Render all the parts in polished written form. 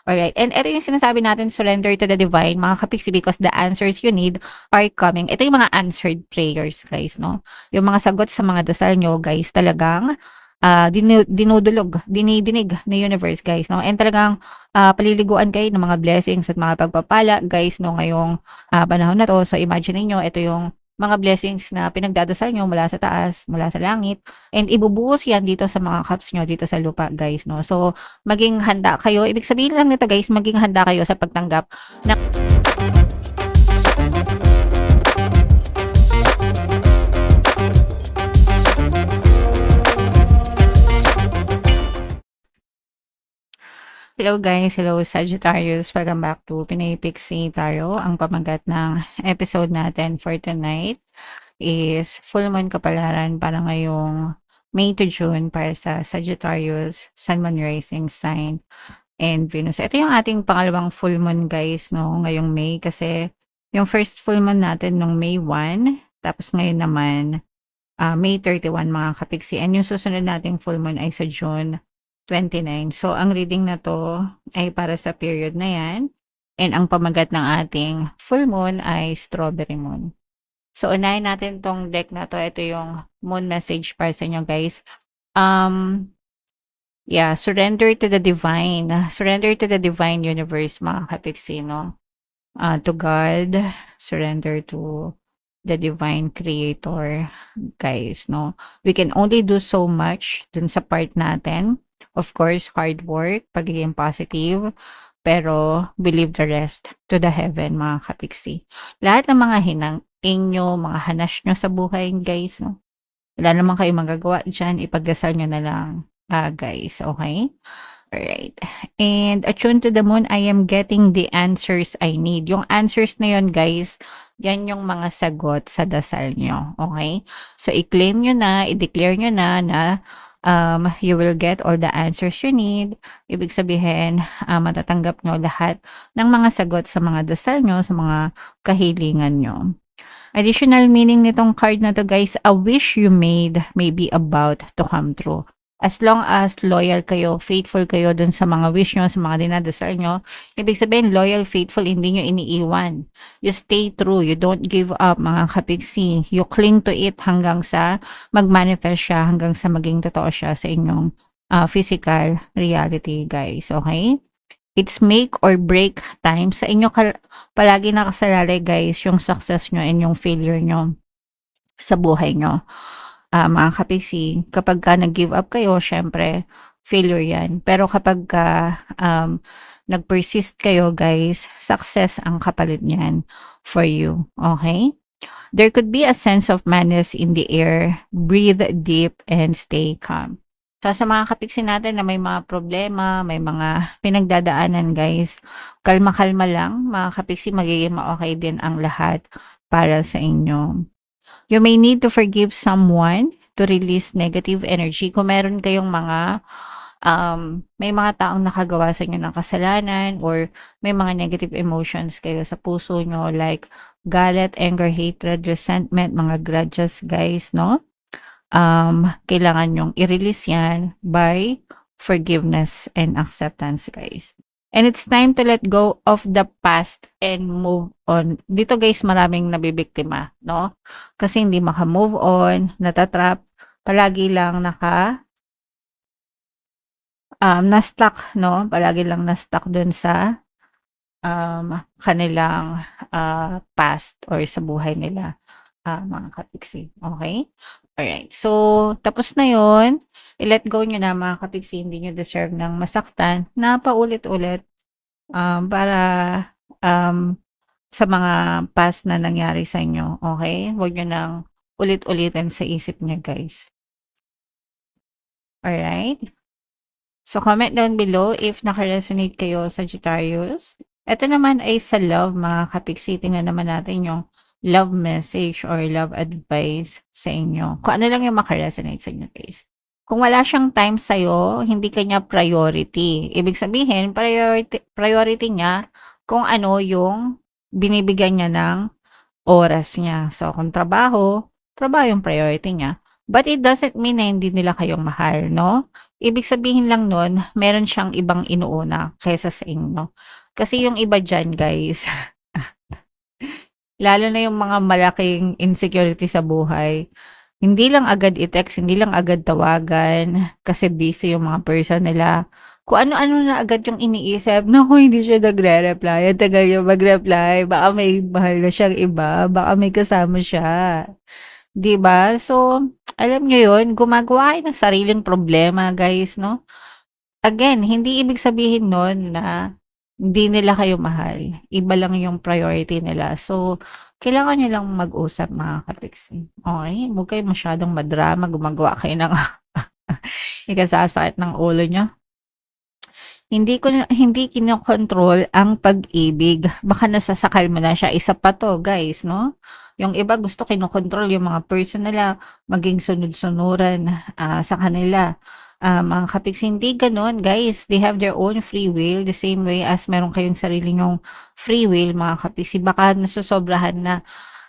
Alright, and ito yung sinasabi natin, surrender to the divine, mga kapiksi, because the answers you need are coming. Ito yung mga answered prayers, guys, no? Yung mga sagot sa mga dasal nyo, guys, talagang dinudulog, dinidinig ni universe, guys, no? And talagang paliliguan kayo ng mga blessings at mga pagpapala, guys, no, ngayong panahon na to. So, imagine niyo ito yung mga blessings na pinagdadasal nyo mula sa taas, mula sa langit, and ibubuhos yan dito sa mga cups nyo, dito sa lupa, guys, no? So, maging handa kayo. Ibig sabihin lang nito, guys, maging handa kayo sa pagtanggap ng Hello guys, hello Sagittarius. Welcome back to Pinay Pixie Tarot. Ang pamagat ng episode natin for tonight is full moon kapalaran para ngayong May to June para sa Sagittarius, Sun, Moon, Rising sign, and Venus. Ito yung ating pangalawang full moon, guys, no, ngayong May, kasi yung first full moon natin nung May 1, tapos ngayon naman May 31, mga kapiksi, and yung susunod nating full moon ay sa June 29. So, ang reading na to ay para sa period na yan. And ang pamagat ng ating full moon ay strawberry moon. So, unahin natin tong deck na to. Ito yung moon message para sa inyo, guys. Yeah, surrender to the divine. Surrender to the divine universe, mga kapiksi, no? To God, surrender to the divine creator, guys, no? We can only do so much dun sa part natin. Of course, hard work, pagiging positive, pero believe the rest to the heaven, mga kapiksi. Lahat ng mga hinangin nyo, mga hanas nyo sa buhay, guys, no? Wala naman kayo magagawa dyan, ipagdasal nyo na lang, guys, okay? Alright. And attuned to the moon, I am getting the answers I need. Yung answers na yon, guys, yan yung mga sagot sa dasal nyo, okay? So, i-claim nyo na, i-declare nyo na you will get all the answers you need. Ibig sabihin, matatanggap nyo lahat ng mga sagot sa mga dasal nyo, sa mga kahilingan nyo. Additional meaning nitong card na to, guys, a wish you made may be about to come true. As long as loyal kayo, faithful kayo dun sa mga wish nyo, sa mga dinadasal nyo, ibig sabihin, loyal, faithful, hindi nyo iniiwan. You stay true, you don't give up, mga kapiksi. You cling to it hanggang sa mag-manifest siya, hanggang sa maging totoo siya sa inyong physical reality, guys. Okay? It's make or break time. Sa inyo palagi nakasalalay, guys, yung success nyo and yung failure nyo sa buhay nyo. Mga kapiksi, kapag ka nag-give up kayo, syempre, failure yan. Pero kapag ka nag-persist kayo, guys, success ang kapalit niyan for you. Okay? There could be a sense of madness in the air. Breathe deep and stay calm. So, sa mga kapiksi natin na may mga problema, may mga pinagdadaanan, guys, kalma-kalma lang, mga kapiksi, magiging okay din ang lahat para sa inyo. You may need to forgive someone to release negative energy. Kung meron kayong mga, may mga taong nakagawa sa inyo ng kasalanan, or may mga negative emotions kayo sa puso nyo, like galit, anger, hatred, resentment, mga grudges, guys, no? Kailangan nyong i-release yan by forgiveness and acceptance, guys. And it's time to let go of the past and move on. Dito, guys, maraming nabibiktima, no? Kasi hindi maka-move on, natatrap, palagi lang na-stuck, no? Palagi lang na-stuck dun sa kanilang past or sa buhay nila, mga kapiksi. Okay? Alright. So, tapos na yon. I-let go nyo na, mga kapiksi. Hindi nyo deserve ng masaktan na paulit-ulit para sa mga past na nangyari sa inyo. Okay? Huwag nyo nang ulit-ulitin sa isip nyo, guys. Alright? So, comment down below if naka-resonate kayo, Sagittarius. Ito naman ay sa love, mga kapiksi. Tingnan naman natin yung love message or love advice sa inyo. Kung ano lang yung maka-resonate sa inyo, guys. Kung wala siyang time sa'yo, hindi kanya priority. Ibig sabihin, priority niya kung ano yung binibigyan niya ng oras niya. So, kung trabaho yung priority niya. But it doesn't mean na hindi nila kayong mahal, no? ibig sabihin lang nun, meron siyang ibang inuuna kaysa sa inyo. Kasi yung iba diyan guys, lalo na yung mga malaking insecurity sa buhay, hindi lang agad i-text, hindi lang agad tawagan, kasi busy yung mga person nila. Kung ano-ano na agad yung iniisip, naku hindi siya nagre-reply, ang tagal niya mag-reply, baka may mahal na siyang iba, baka may kasama siya. 'Di ba? So, alam niyo 'yun, gumagawa kayo ng sariling problema guys 'no. Again, hindi ibig sabihin nun na hindi nila kayo mahal, iba lang yung priority nila. So, kailangan niyo lang mag-usap mga ka-pixie, okey? Huwag kayong masyadong madrama, gumagawa kayo ng ikasasakit ng ulo niyo. Hindi kinokontrol ang pag-ibig, baka nasasakal mo na siya, isa pa 'to guys 'no. Yung iba gusto kinokontrol yung mga person nila, maging sunod-sunuran, sa kanila. Mga kapiks, hindi gano'n guys, they have their own free will the same way as meron kayong sarili niyong free will mga kapiks. Baka nasosobrahan na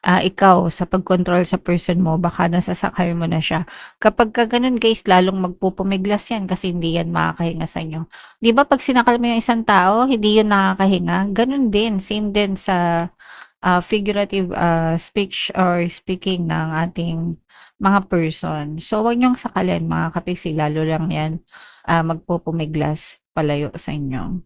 ikaw sa pag-control sa person mo, baka nasasakal mo na siya. Kapagka gano'n guys, lalong magpupumiglas yan kasi hindi yan makakahinga sa inyo. 'Di ba 'pag sinakal mo yung isang tao, hindi yun nakakahinga? Gano'n din, same din sa, figurative, speech or speaking ng ating mga person. So, huwag niyong sakalin mga kapiksi, lalo lang yan, magpupumiglas palayo sa inyo.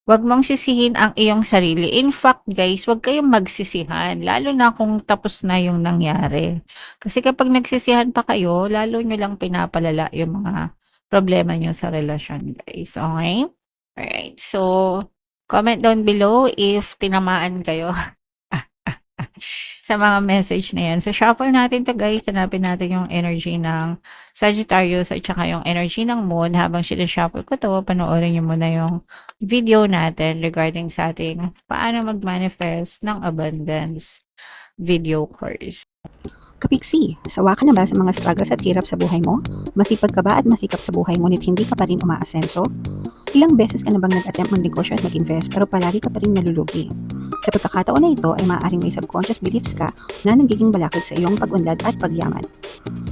Wag mong sisihin ang iyong sarili. In fact guys, wag kayong magsisihan lalo na kung tapos na yung nangyari. Kasi kapag nagsisihan pa kayo, lalo niyo lang pinapalala yung mga problema niyo sa relasyon guys, okey? Alright, so comment down below if tinamaan kayo sa mga message na yan. So shuffle natin 'to guys, hanapin natin yung energy ng Sagittarius at saka yung energy ng Moon. Habang sinu-shuffle ko 'to, panoorin niyo muna yung video natin regarding sa ating paano mag-manifest ng abundance video course. Kapiksi, sawa ka na ba sa mga struggles at hirap sa buhay mo? Masipag ka ba at masikap sa buhay ngunit hindi ka pa rin umaasenso? Ilang beses ka na bang nag-attempt mag-negosyo at mag-invest pero palagi ka pa rin nalulugi? Sa pagkakataon na ito ay maaaring may subconscious beliefs ka na nagiging balakid sa iyong pag-unlad at pagyaman.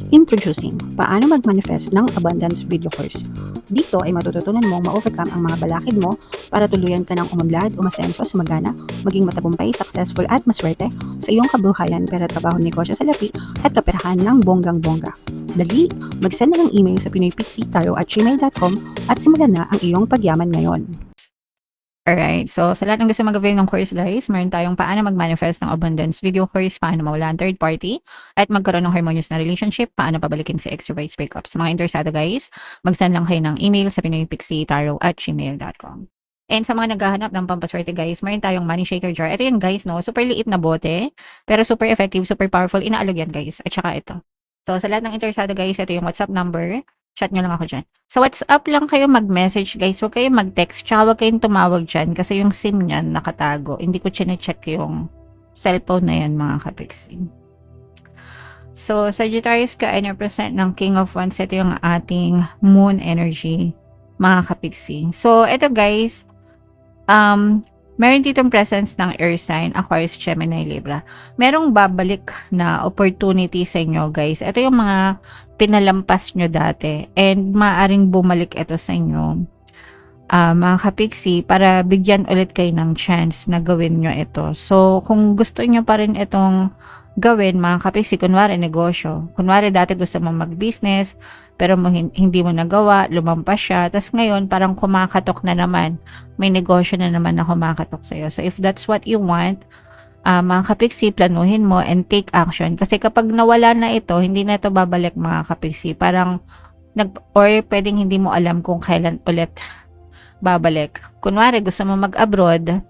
Introducing, paano mag-manifest ng abundance video course. Dito ay matututunan mong ma-overcome ang mga balakid mo para tuluyan ka ng umunlad, umasenso, sumagana, maging matagumpay, successful at maswerte sa iyong kabuhayan, pera, trabaho, negosyo, salapi at kaperahan ng bonggang-bongga. Dali, mag-send na ng email sa pinoypixie@gmail.com at simulan na ang iyong pagyaman ngayon. Alright, so sa lahat ng gusto mag-avail ng course guys, meron tayong paano mag-manifest ng abundance video course, paano mawala ang third party, at magkaroon ng harmonious na relationship, paano pabalikin si ex or vice breakup. Sa mga interesado guys, mag-send lang kayo ng email sa pinoypixie@gmail.com. And sa mga naghahanap ng pampaswerte guys, meron tayong money shaker jar. Ito yun guys, no? Super liit na bote, pero super effective, super powerful. Inaalog yan guys. At saka ito. So sa lahat ng interesado guys, ito yung WhatsApp number. Chat nyo lang ako dyan. Sa WhatsApp lang kayo mag-message guys. Huwag kayong mag-text. Tsaka huwag kayong tumawag dyan kasi yung SIM niyan nakatago. Hindi ko chine-check yung cellphone na yan mga kapiksi. So Sagittarius ka, and represent ng King of Wands. Ito yung ating moon energy mga kapiksi. So ito guys, meron ditong presence ng air sign, Aquarius, Gemini, Libra. Merong babalik na opportunity sa inyo guys. Ito yung mga pinalampas nyo dati and maaring bumalik ito sa inyo, mga kapiksi, para bigyan ulit kayo ng chance na gawin nyo ito. So kung gusto nyo pa rin itong gawin mga kapiksi, kunwari negosyo, kunwari dati gusto mo mag-business pero hindi mo nagawa, lumampas siya, tas ngayon parang kumakatok na naman, may negosyo na naman na kumakatok sa'yo. So if that's what you want, mga kapiksi, planuhin mo and take action. Kasi kapag nawala na ito, hindi na ito babalik mga kapiksi. Parang, or pwedeng hindi mo alam kung kailan ulit babalik. Kunwari, gusto mo mag-abroad,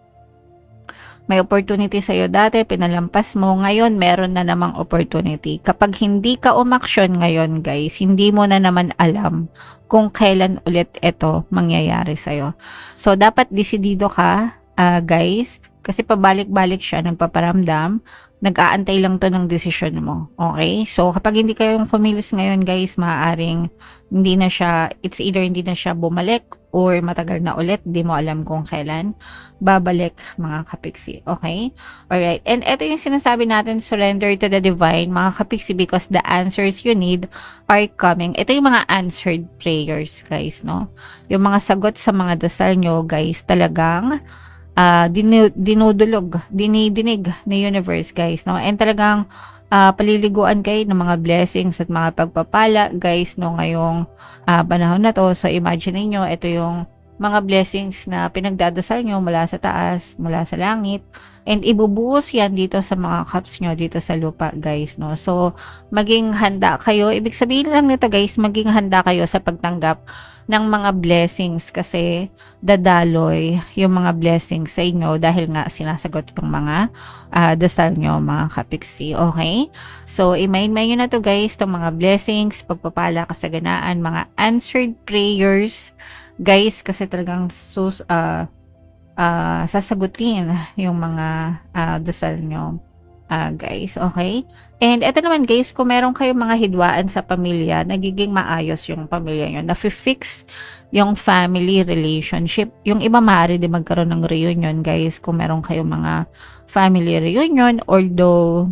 may opportunity sa'yo dati, pinalampas mo, ngayon meron na namang opportunity. Kapag hindi ka umaksyon ngayon guys, hindi mo na naman alam kung kailan ulit ito mangyayari sa'yo. So, dapat desidido ka, guys, kasi pabalik-balik siya, nagpaparamdam, nag-aantay lang to ng desisyon mo. Okay? So, kapag hindi kayo kumilos ngayon guys, maaaring hindi na siya, it's either hindi na siya bumalik or matagal na ulit, di mo alam kung kailan babalik mga kapiksi. Okay? Alright. And ito yung sinasabi natin, surrender to the divine mga kapiksi, because the answers you need are coming. Ito yung mga answered prayers, guys, no? Yung mga sagot sa mga dasal nyo, guys, talagang dinidinig ni universe, guys, no? And talagang paliliguan kayo ng mga blessings at mga pagpapala, guys, no, ngayong panahon na to. So imagine niyo, ito yung mga blessings na pinagdadasal nyo mula sa taas, mula sa langit, and ibubuhos yan dito sa mga cups nyo, dito sa lupa, guys, no? So maging handa kayo, ibig sabihin lang nito, guys, maging handa kayo sa pagtanggap ng mga blessings, kasi dadaloy yung mga blessings sa inyo dahil nga sinasagot yung mga dasal nyo, mga kapiksi. Okay? So i-mind nyo na to, guys, itong mga blessings, pagpapala, kasaganaan, mga answered prayers, guys, kasi talagang sasagutin yung mga dasal nyo, guys. Okay? And eto naman, guys, kung meron kayong mga hidwaan sa pamilya, nagiging maayos yung pamilya nyo, nafi-fix yung family relationship. Yung iba maaari din magkaroon ng reunion, guys, kung meron kayong mga family reunion, although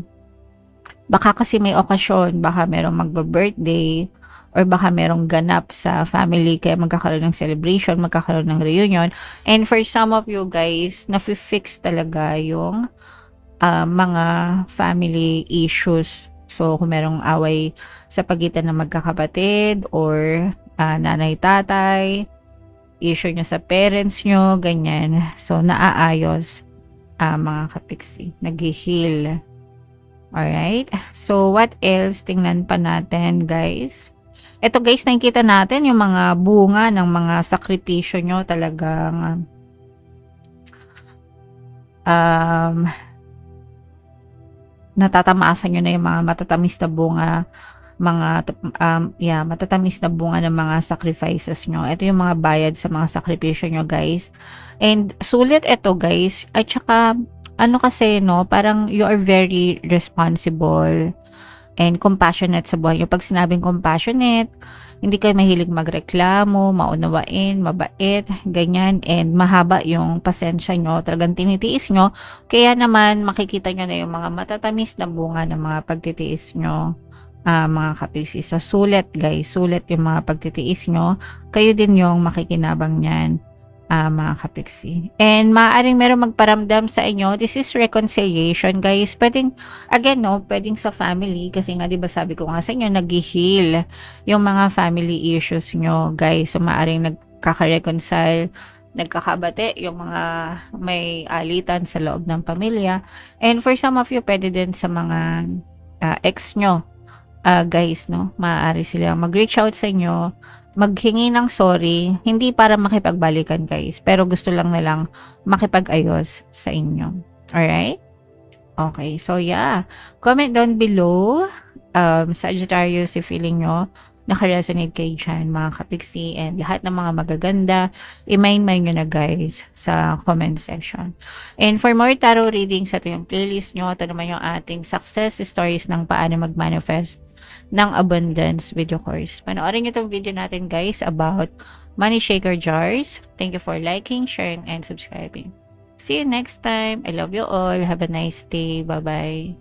baka kasi may okasyon, baka merong magba-birthday, or baka merong ganap sa family, kaya magkakaroon ng celebration, magkakaroon ng reunion. And for some of you, guys, nafi-fix talaga yung mga family issues. So kung merong away sa pagitan ng magkakapatid or nanay-tatay, issue nyo sa parents nyo, ganyan. So naaayos, mga kapiksi, nag-heal. Alright? So what else? Tingnan pa natin, guys. Ito, guys, nakikita natin yung mga bunga ng mga sakripisyo nyo, talagang natatamaasan nyo na yung mga matatamis na bunga, matatamis na bunga ng mga sacrifices nyo. Ito yung mga bayad sa mga sakripisyo nyo, guys. And sulit ito, guys. At saka, kasi, no, parang you are very responsible and compassionate sa buhay nyo. Pag sinabing compassionate, hindi kayo mahilig magreklamo, maunawain, mabait, ganyan, and mahaba yung pasensya nyo, talagang tinitiis nyo. Kaya naman, makikita nyo na yung mga matatamis na bunga ng mga pagtitiis nyo, mga kapiksi. So, sulit, guys, sulit yung mga pagtitiis nyo. Kayo din yung makikinabang nyan, mga kapiksi. And maaaring meron magparamdam sa inyo, this is reconciliation, guys. Pwedeng, again, no, pwedeng sa family, kasi nga, diba sabi ko nga sa inyo, nag-heal yung mga family issues nyo, guys. So maaaring nagkaka-reconcile, nagkakabate yung mga may alitan sa loob ng pamilya. And for some of you, pwede din sa mga ex nyo, guys, no, maaari sila mag-reach out sa inyo, maghingi ng sorry, hindi para makipagbalikan, guys, pero gusto lang nilang makipag-ayos sa inyo. Alright? Okay, so yeah. Comment down below, Sagittarius, if feeling nyo naka-resonate kayo dyan, mga kapiksi, and lahat ng mga magaganda, i-mind nyo na, guys, sa comment section. And for more tarot readings, ito yung playlist nyo. Ito naman yung ating success stories ng paano mag-manifest ng abundance video course. Panoorin nyo itong video natin, guys, about money shaker jars. Thank you for liking, sharing, and subscribing. See you next time. I love you all. Have a nice day. Bye-bye.